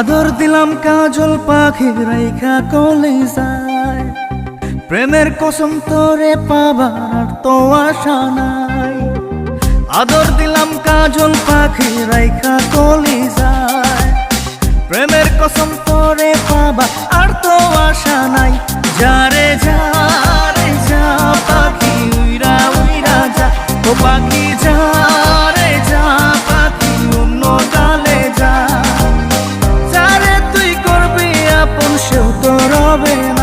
আদর দিলাম কাজল পাখি রাইখা কলিজায়, প্রেমের কসম তোরে পাবার আর তো আশা নাই। আদর দিলাম কাজল পাখি রাইখা কলিজায়, প্রেমের কসম তোরে পাবা আর তো আশা নাই। যারে যা রে যা পাখি উইরা উইরা যা, ও পাখি যা রে যা পাখি অন্য ডালে যা। যারে তুই করবি আপন সেও তো রবে না।